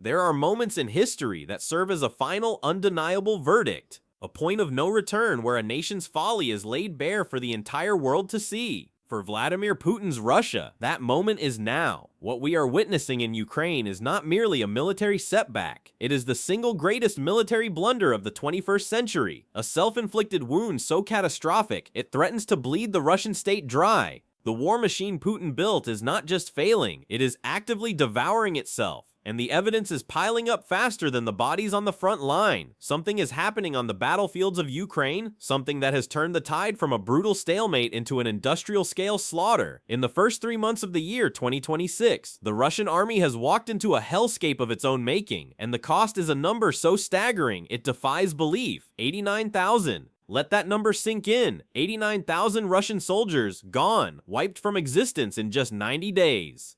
There are moments in history that serve as a final, undeniable verdict, a point of no return where a nation's folly is laid bare for the entire world to see. For Vladimir Putin's Russia, that moment is now. What we are witnessing in Ukraine is not merely a military setback. It is the single greatest military blunder of the 21st century, a self-inflicted wound so catastrophic it threatens to bleed the Russian state dry. The war machine Putin built is not just failing, it is actively devouring itself. And the evidence is piling up faster than the bodies on the front line. Something is happening on the battlefields of Ukraine, something that has turned the tide from a brutal stalemate into an industrial-scale slaughter. In the first 3 months of the year 2026, the Russian army has walked into a hellscape of its own making, and the cost is a number so staggering it defies belief: 89,000. Let that number sink in. 89,000 Russian soldiers gone, wiped from existence in just 90 days.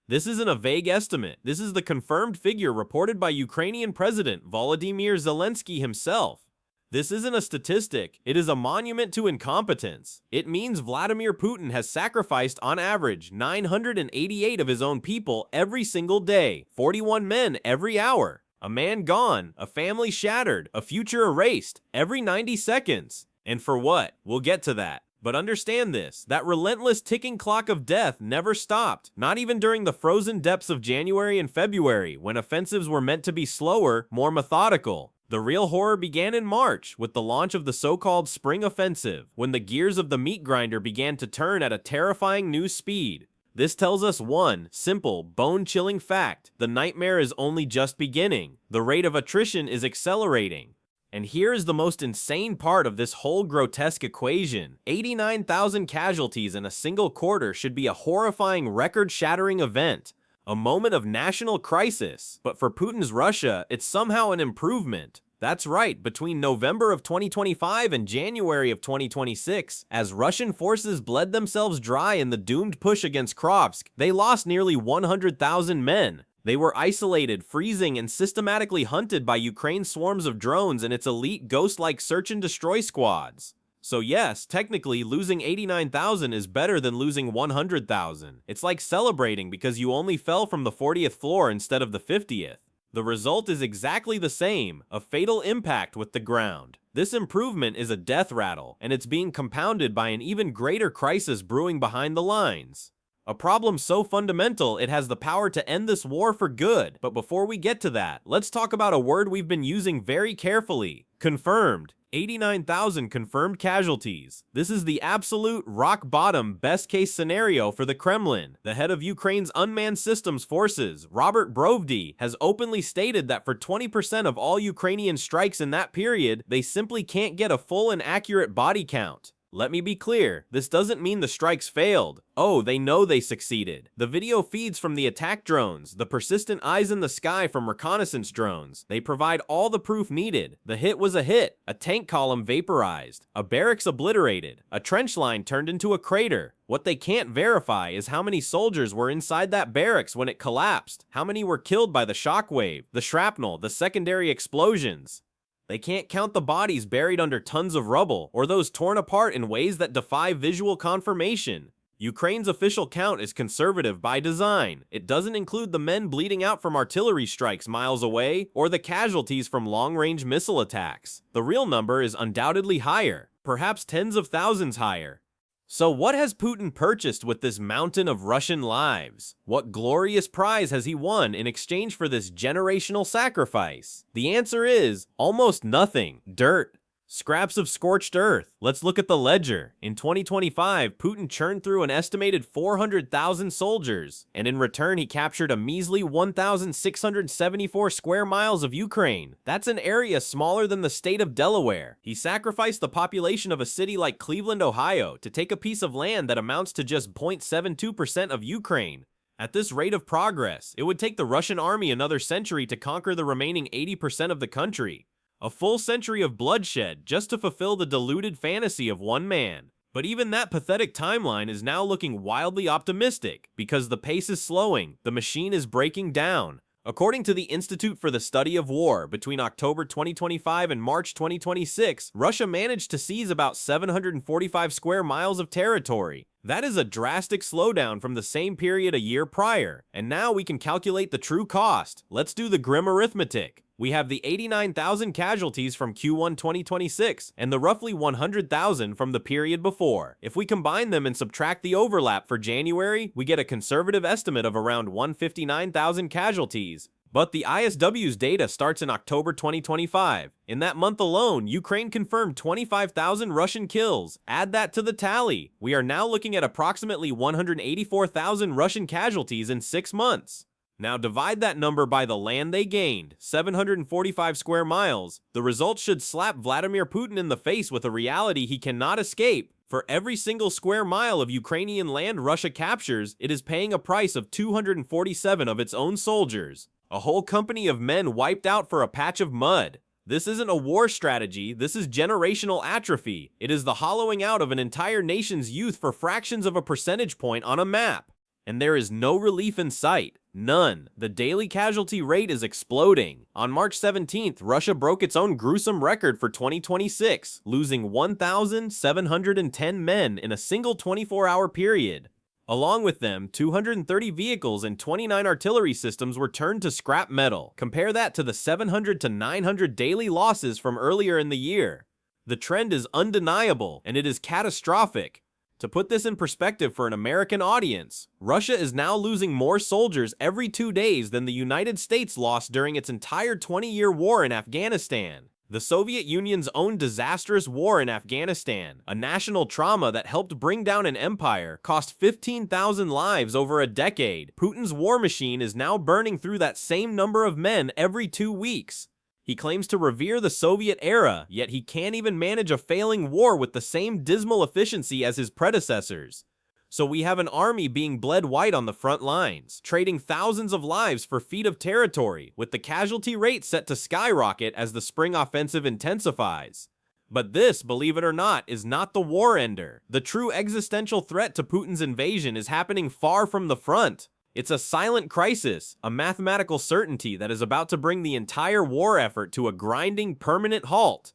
This isn't a vague estimate. This is the confirmed figure reported by Ukrainian President Volodymyr Zelensky himself. This isn't a statistic, it is a monument to incompetence. It means Vladimir Putin has sacrificed on average 988 of his own people every single day, 41 men every hour. A man gone, a family shattered, a future erased, every 90 seconds. And for what? We'll get to that. But understand this, that relentless ticking clock of death never stopped, not even during the frozen depths of January and February, when offensives were meant to be slower, more methodical. The real horror began in March, with the launch of the so-called Spring Offensive, when the gears of the meat grinder began to turn at a terrifying new speed. This tells us one simple, bone-chilling fact: the nightmare is only just beginning. The rate of attrition is accelerating. And here is the most insane part of this whole grotesque equation. 89,000 casualties in a single quarter should be a horrifying, record-shattering event, a moment of national crisis. But for Putin's Russia, it's somehow an improvement. That's right, between November of 2025 and January of 2026, as Russian forces bled themselves dry in the doomed push against Krovsk, they lost nearly 100,000 men. They were isolated, freezing, and systematically hunted by Ukraine's swarms of drones and its elite ghost-like search and destroy squads. So yes, technically, losing 89,000 is better than losing 100,000. It's like celebrating because you only fell from the 40th floor instead of the 50th. The result is exactly the same, a fatal impact with the ground. This improvement is a death rattle, and it's being compounded by an even greater crisis brewing behind the lines. A problem so fundamental it has the power to end this war for good. But before we get to that, let's talk about a word we've been using very carefully: confirmed. 89,000 confirmed casualties. This is the absolute rock-bottom best-case scenario for the Kremlin. The head of Ukraine's unmanned systems forces, Robert Brovdy, has openly stated that for 20% of all Ukrainian strikes in that period, they simply can't get a full and accurate body count. Let me be clear, this doesn't mean the strikes failed. Oh, they know they succeeded. The video feeds from the attack drones, the persistent eyes in the sky from reconnaissance drones. They provide all the proof needed. The hit was a hit, a tank column vaporized, a barracks obliterated, a trench line turned into a crater. What they can't verify is how many soldiers were inside that barracks when it collapsed, how many were killed by the shockwave, the shrapnel, the secondary explosions. They can't count the bodies buried under tons of rubble, or those torn apart in ways that defy visual confirmation. Ukraine's official count is conservative by design. It doesn't include the men bleeding out from artillery strikes miles away, or the casualties from long-range missile attacks. The real number is undoubtedly higher, perhaps tens of thousands higher. So what has Putin purchased with this mountain of Russian lives? What glorious prize has he won in exchange for this generational sacrifice? The answer is almost nothing. Dirt. Scraps of scorched earth. Let's look at the ledger. In 2025, Putin churned through an estimated 400,000 soldiers, and in return he captured a measly 1,674 square miles of Ukraine. That's an area smaller than the state of Delaware. He sacrificed the population of a city like Cleveland, Ohio, to take a piece of land that amounts to just 0.72% of Ukraine. At this rate of progress, it would take the Russian army another century to conquer the remaining 80% of the country. A full century of bloodshed just to fulfill the deluded fantasy of one man. But even that pathetic timeline is now looking wildly optimistic, because the pace is slowing, the machine is breaking down. According to the Institute for the Study of War, between October 2025 and March 2026, Russia managed to seize about 745 square miles of territory. That is a drastic slowdown from the same period a year prior, and now we can calculate the true cost. Let's do the grim arithmetic. We have the 89,000 casualties from Q1 2026 and the roughly 100,000 from the period before. If we combine them and subtract the overlap for January, we get a conservative estimate of around 159,000 casualties. But the ISW's data starts in October 2025. In that month alone, Ukraine confirmed 25,000 Russian kills. Add that to the tally. We are now looking at approximately 184,000 Russian casualties in 6 months. Now divide that number by the land they gained, 745 square miles. The results should slap Vladimir Putin in the face with a reality he cannot escape. For every single square mile of Ukrainian land Russia captures, it is paying a price of 247 of its own soldiers. A whole company of men wiped out for a patch of mud. This isn't a war strategy, this is generational atrophy. It is the hollowing out of an entire nation's youth for fractions of a percentage point on a map. And there is no relief in sight. None. The daily casualty rate is exploding. On March 17th, Russia broke its own gruesome record for 2026, losing 1,710 men in a single 24-hour period. Along with them, 230 vehicles and 29 artillery systems were turned to scrap metal. Compare that to the 700 to 900 daily losses from earlier in the year. The trend is undeniable, and it is catastrophic. To put this in perspective for an American audience, Russia is now losing more soldiers every 2 days than the United States lost during its entire 20-year war in Afghanistan. The Soviet Union's own disastrous war in Afghanistan, a national trauma that helped bring down an empire, cost 15,000 lives over a decade. Putin's war machine is now burning through that same number of men every 2 weeks. He claims to revere the Soviet era, yet he can't even manage a failing war with the same dismal efficiency as his predecessors. So we have an army being bled white on the front lines, trading thousands of lives for feet of territory, with the casualty rate set to skyrocket as the spring offensive intensifies. But this, believe it or not, is not the war ender. The true existential threat to Putin's invasion is happening far from the front. It's a silent crisis, a mathematical certainty that is about to bring the entire war effort to a grinding, permanent halt.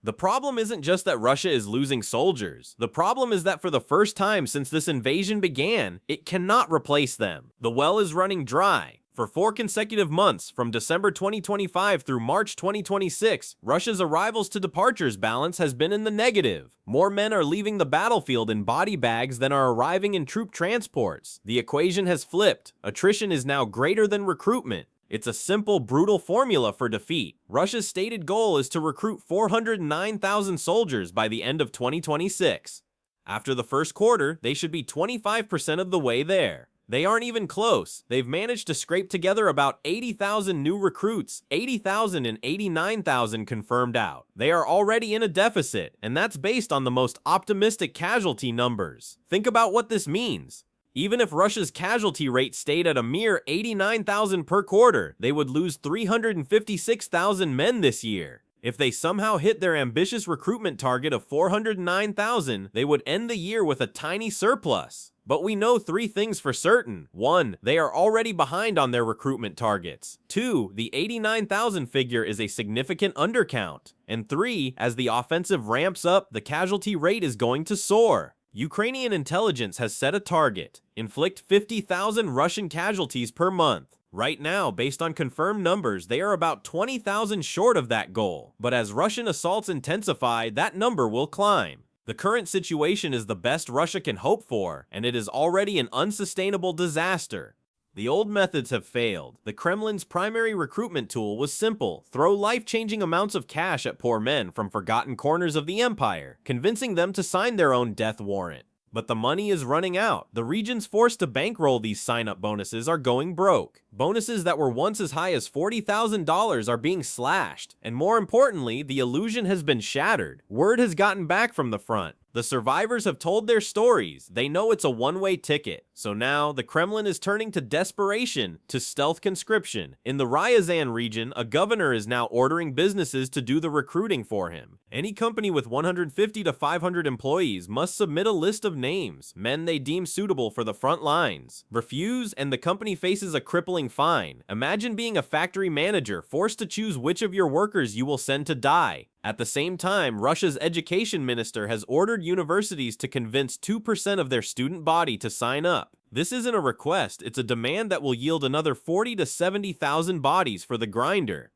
The problem isn't just that Russia is losing soldiers. The problem is that for the first time since this invasion began, it cannot replace them. The well is running dry. For 4 consecutive months, from December 2025 through March 2026, Russia's arrivals to departures balance has been in the negative. More men are leaving the battlefield in body bags than are arriving in troop transports. The equation has flipped. Attrition is now greater than recruitment. It's a simple, brutal formula for defeat. Russia's stated goal is to recruit 409,000 soldiers by the end of 2026. After the first quarter, they should be 25% of the way there. They aren't even close. They've managed to scrape together about 80,000 new recruits, 80,000 and 89,000 confirmed out. They are already in a deficit, and that's based on the most optimistic casualty numbers. Think about what this means. Even if Russia's casualty rate stayed at a mere 89,000 per quarter, they would lose 356,000 men this year. If they somehow hit their ambitious recruitment target of 409,000, they would end the year with a tiny surplus. But we know 3 things for certain. 1, they are already behind on their recruitment targets. 2, the 89,000 figure is a significant undercount. And 3, as the offensive ramps up, the casualty rate is going to soar. Ukrainian intelligence has set a target: inflict 50,000 Russian casualties per month. Right now, based on confirmed numbers, they are about 20,000 short of that goal. But as Russian assaults intensify, that number will climb. The current situation is the best Russia can hope for, and it is already an unsustainable disaster. The old methods have failed. The Kremlin's primary recruitment tool was simple: throw life-changing amounts of cash at poor men from forgotten corners of the empire, convincing them to sign their own death warrant. But the money is running out. The regions forced to bankroll these sign-up bonuses are going broke. Bonuses that were once as high as $40,000 are being slashed. And more importantly, the illusion has been shattered. Word has gotten back from the front. The survivors have told their stories. They know it's a one-way ticket. So now, the Kremlin is turning to desperation, to stealth conscription. In the Ryazan region, a governor is now ordering businesses to do the recruiting for him. Any company with 150 to 500 employees must submit a list of names, men they deem suitable for the front lines. Refuse, and the company faces a crippling fine. Imagine being a factory manager, forced to choose which of your workers you will send to die. At the same time, Russia's education minister has ordered universities to convince 2% of their student body to sign up. This isn't a request, it's a demand that will yield another 40 to 70,000 bodies for the grinder.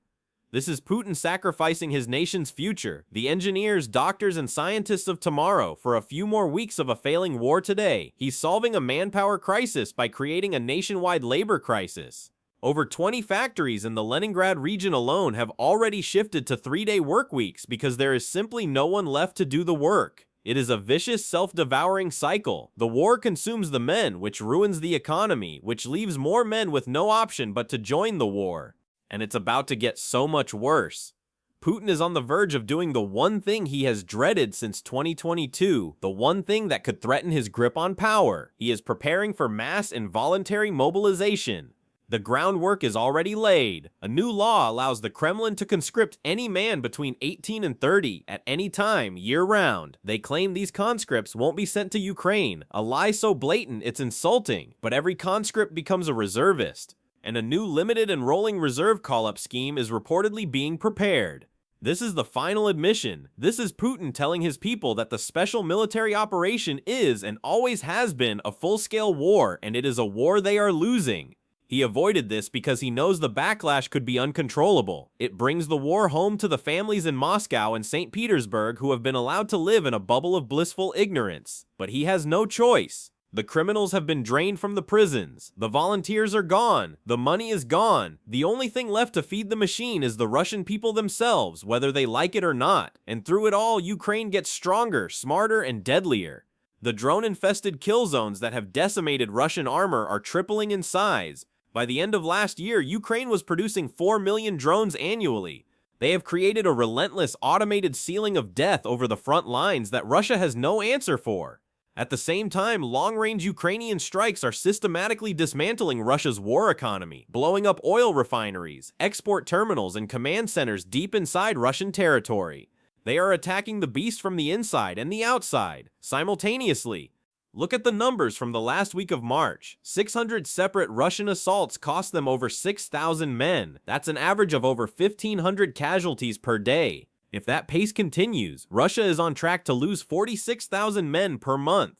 This is Putin sacrificing his nation's future, the engineers, doctors, and scientists of tomorrow, for a few more weeks of a failing war today. He's solving a manpower crisis by creating a nationwide labor crisis. Over 20 factories in the Leningrad region alone have already shifted to 3-day work weeks because there is simply no one left to do the work. It is a vicious, self-devouring cycle. The war consumes the men, which ruins the economy, which leaves more men with no option but to join the war. And it's about to get so much worse. Putin is on the verge of doing the one thing he has dreaded since 2022, the one thing that could threaten his grip on power. He is preparing for mass and voluntary mobilization. The groundwork is already laid. A new law allows the Kremlin to conscript any man between 18 and 30 at any time, year-round. They claim these conscripts won't be sent to Ukraine, a lie so blatant it's insulting, but every conscript becomes a reservist. And a new limited and rolling reserve call-up scheme is reportedly being prepared. This is the final admission. This is Putin telling his people that the special military operation is and always has been a full-scale war, and it is a war they are losing. He avoided this because he knows the backlash could be uncontrollable. It brings the war home to the families in Moscow and St. Petersburg who have been allowed to live in a bubble of blissful ignorance. But he has no choice. The criminals have been drained from the prisons. The volunteers are gone. The money is gone. The only thing left to feed the machine is the Russian people themselves, whether they like it or not. And through it all, Ukraine gets stronger, smarter, and deadlier. The drone-infested kill zones that have decimated Russian armor are tripling in size. By the end of last year, Ukraine was producing 4 million drones annually. They have created a relentless automated ceiling of death over the front lines that Russia has no answer for. At the same time, long-range Ukrainian strikes are systematically dismantling Russia's war economy, blowing up oil refineries, export terminals, and command centers deep inside Russian territory. They are attacking the beast from the inside and the outside, simultaneously. Look at the numbers from the last week of March. 600 separate Russian assaults cost them over 6,000 men. That's an average of over 1,500 casualties per day. If that pace continues, Russia is on track to lose 46,000 men per month.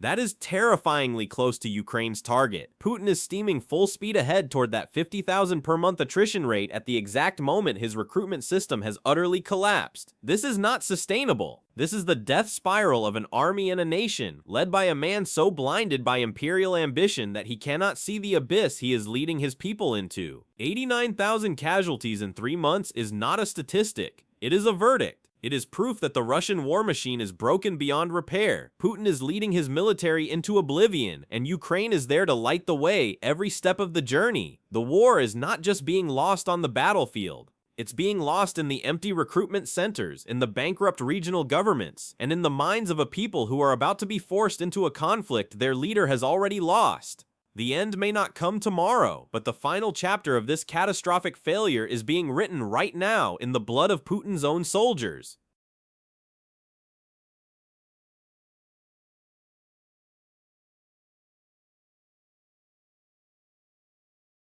That is terrifyingly close to Ukraine's target. Putin is steaming full speed ahead toward that 50,000 per month attrition rate at the exact moment his recruitment system has utterly collapsed. This is not sustainable. This is the death spiral of an army and a nation, led by a man so blinded by imperial ambition that he cannot see the abyss he is leading his people into. 89,000 casualties in 3 months is not a statistic. It is a verdict. It is proof that the Russian war machine is broken beyond repair. Putin is leading his military into oblivion, and Ukraine is there to light the way every step of the journey. The war is not just being lost on the battlefield. It's being lost in the empty recruitment centers, in the bankrupt regional governments, and in the minds of a people who are about to be forced into a conflict their leader has already lost. The end may not come tomorrow, but the final chapter of this catastrophic failure is being written right now in the blood of Putin's own soldiers.